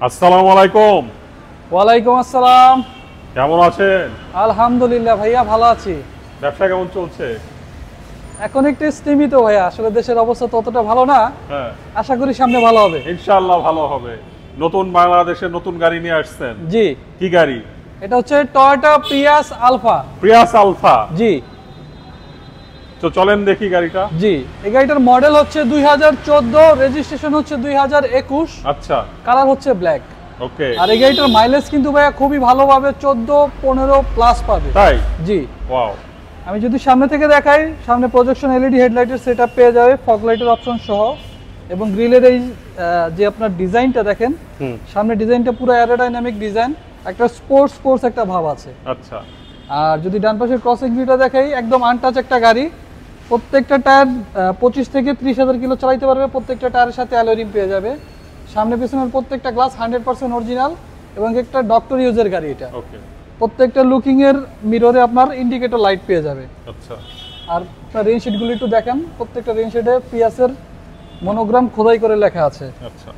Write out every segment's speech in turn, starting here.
আসসালামু আলাইকুম। ওয়ালাইকুম আসসালাম। কেমন আছেন? আলহামদুলিল্লাহ ভাইয়া, ভালো আছি। ব্যবসা কেমন চলছে? এখন একটু স্তীমিত ভাইয়া, আসলে দেশের অবস্থা ততটা ভালো না। হ্যাঁ, আশা করি সামনে ভালো হবে। ইনশাআল্লাহ ভালো হবে। নতুন বাংলাদেশের নতুন গাড়ি নিয়ে আসছেন। জি, কি গাড়ি? এটা হচ্ছে Toyota Prius Alpha. Prius Alpha. জি তো চলেন দেখি গাড়িটা। জি, এই গাড়িটার মডেল হচ্ছে 2014, রেজিস্ট্রেশন হচ্ছে 2021। আচ্ছা, কালার হচ্ছে ব্ল্যাক। ওকে। আর এই গাড়িটার মাইলেজ কিন্তু ভাইয়া খুবই ভালোভাবে 14-15 প্লাস পাবে। তাই? জি। ওয়াও। আমি যদি সামনে থেকে দেখাই, সামনে প্রজেকশন এলইডি হেডলাইটের সেটআপ পেয়ে যাবে, ফগ লাইটের অপশন সহ, এবং গ্রিলের এই যে আপনার ডিজাইনটা দেখেন, সামনে ডিজাইনটা পুরো অ্যারোডাইনামিক ডিজাইন, একটা স্পোর্টস একটা ভাব আছে। আচ্ছা। আর যদি ডান পাশের ক্রসিং ভিউটা দেখাই, একদম আনটাচ একটা গাড়ি। প্রত্যেকটা টায়ার 25 থেকে 30,000 কিলো চালাইতে পারবে। প্রত্যেকটা টায়ারের সাথে অ্যালয় রিম পেয়ে যাবে। সামনে পিছনের প্রত্যেকটা গ্লাস 100% অরিজিনাল, এবং একটা ডক্টর ইউজের গাড়ি এটা। ওকে। প্রত্যেকটা লুকিং এর মিররে আপনার ইন্ডিকেটর লাইট পেয়ে যাবে। আচ্ছা। আর আপনার রেইন শিটগুলো একটু দেখেন, প্রত্যেকটা রেইন শিটে পিয়াসের মনোগ্রাম খোদাই করে লেখা আছে। আচ্ছা।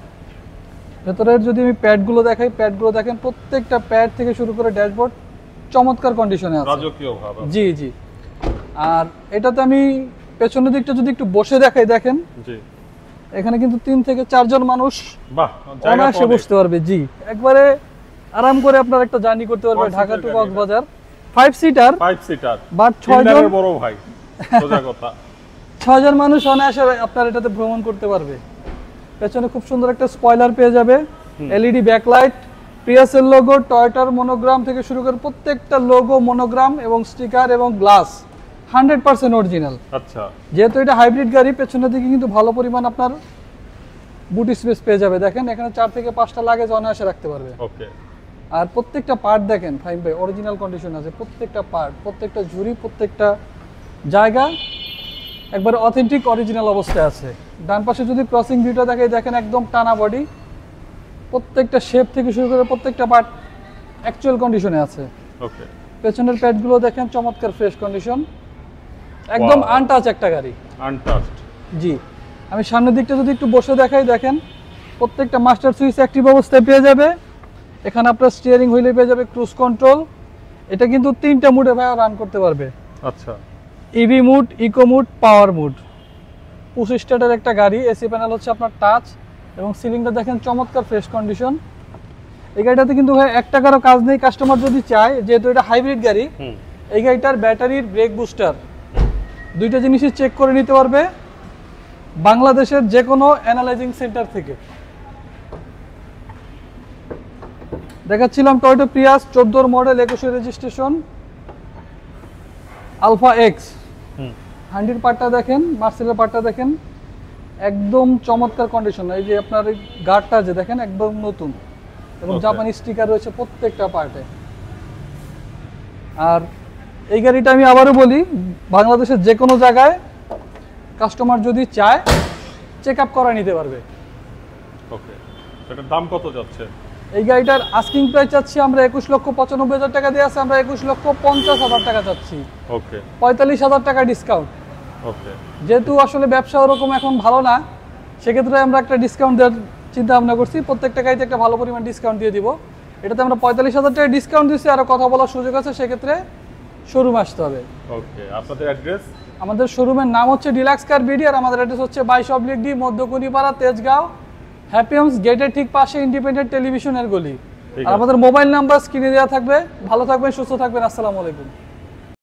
ভেতরের যদি আমি প্যাডগুলো দেখাই, প্যাডগুলো দেখেন, প্রত্যেকটা প্যাড থেকে শুরু করে ড্যাশবোর্ড চমৎকার কন্ডিশনে আছে। রাজকীয় ভাব। জি জি। আর এটাতে আমি পেছনের দিকটা যদি একটু বসে দেখাই, দেখেন জি, এখানে কিন্তু 3 থেকে 4 জন মানুষ বাহ, অনায়াসে বসতে পারবে। জি, একবারে আরাম করে আপনার একটা জার্নি করতে পারবে Dhaka to Cox's Bazar. 5 seater, but 6 জন বড় ভাই, সোজা কথা। 6 জন মানুষ অনায়াসে আপনার এটাতে ভ্রমণ করতে পারবে। পেছনে খুব সুন্দর একটা স্পয়লার পেয়ে যাবে, এলইডি ব্যাকলাইট, প্রিয়াসের লোগো, টয়োটার মনোগ্রাম থেকে শুরু করে প্রত্যেকটা লোগো, মনোগ্রাম এবং স্টিকার এবং গ্লাস 100% অরিজিনাল। আচ্ছা। যেহেতু এটা হাইব্রিড গাড়ি, পেছনের দিকে কিন্তু ভালো পরিমাণ আপনার বুট স্পেস পেয়ে যাবে। দেখেন এখানে 4 থেকে 5টা লাগেজ অনায়াসে রাখতে পারবে। ওকে। আর প্রত্যেকটা পার্ট দেখেন ফাইম ভাই, অরিজিনাল কন্ডিশন আছে। প্রত্যেকটা পার্ট, প্রত্যেকটা ঝুড়ি, প্রত্যেকটা জায়গা একবার অথেন্টিক অরিজিনাল অবস্থায় আছে। ডান পাশে যদি ক্রসিং ভিউটা দেখাই, দেখেন একদম টানা বডি, প্রত্যেকটা শেপ থেকে শুরু করে প্রত্যেকটা পার্ট অ্যাকচুয়াল কন্ডিশনে আছে। ওকে। পেছনের প্যাডগুলো দেখেন চমৎকার ফ্রেশ কন্ডিশন, একদম আনটাচ একটা গাড়ি। আনটাচড। জি। আমি সামনের দিকটা যদি একটু বসে দেখাই, দেখেন প্রত্যেকটা মাস্টার সুইচ অ্যাক্টিভ অবস্থায় পেয়ে যাবে। এখানে আপনার স্টিয়ারিং হুইলে পেয়ে যাবে ক্রুজ কন্ট্রোল। এটা কিন্তু 3টা মুডে ভাই রান করতে পারবে। আচ্ছা। ইভি মুড, ইকো মুড, পাওয়ার মুড। 25 স্টার্টের একটা গাড়ি। এসি প্যানেল হচ্ছে আপনার টাচ, এবং সিলিংটা দেখেন চমৎকার ফ্রেশ কন্ডিশন। এই গাড়িটাতে কিন্তু ভাই 1 টাকারও কাজ নেই। কাস্টমার যদি চায়, যেহেতু এটা হাইব্রিড গাড়ি, এই গাড়িটার ব্যাটারির, ব্রেক বুস্টার, দুইটা জিনিসই চেক করে নিতে পারবে বাংলাদেশের যে কোনো অ্যানালাইজিং সেন্টার থেকে। দেখাচ্ছিলাম Toyota Prius 14 model, 21 registration, Alpha X. হান্ডির পার্টটা দেখেন, মার্সেলের পার্টটা দেখেন, একদম চমৎকার কন্ডিশন। এই যে আপনার এই গার্ডটা যে দেখেন একদম নতুন, এবং জাপানি স্টিকার রয়েছে প্রত্যেকটা পার্টে। আর এই গাড়িটা আমি আবারও বলি, বাংলাদেশের যে কোনো জায়গায় কাস্টমার যদি চায় চেক আপ করা নিতে পারবে। ওকে। এটার দাম কত যাচ্ছে? এই গাড়িটার আস্কিং প্রাইস চাচ্ছি আমরা 21,95,000 টাকা দিয়ে আছে, আমরা 21,50,000 টাকা চাচ্ছি। ওকে। 45,000 টাকা ডিসকাউন্ট। ওকে। যেহেতু আসলে ব্যবসা ওরকম এখন ভালো না, সেক্ষেত্রে আমরা একটা ডিসকাউন্ট দেওয়ার চিন্তা ভাবনা করছি। প্রত্যেকটা গাড়িতে একটা ভালো পরিমাণ ডিসকাউন্ট দিয়ে দিব। এটাতে আমরা 45,000 টাকা ডিসকাউন্ট দিচ্ছি। আরও কথা বলার সুযোগ আছে, সেক্ষেত্রে শোরুম আসতে হবে। ওকে। আপনাদের অ্যাড্রেস? আমাদের শোরুমের নাম হচ্ছে ডিলাক্স কার বিডি, আর আমাদের অ্যাড্রেস হচ্ছে 22/D, Madhyakunipara, Tejgaon, happy Holmes গেটের ঠিক পাশে, ইন্ডিপেন্ডেন্ট টেলিভিশনের গলি। আর আমাদের মোবাইল নাম্বার স্ক্রিনে দেওয়া থাকবে। ভালো থাকবেন, সুস্থ থাকবেন। আসসালামু আলাইকুম।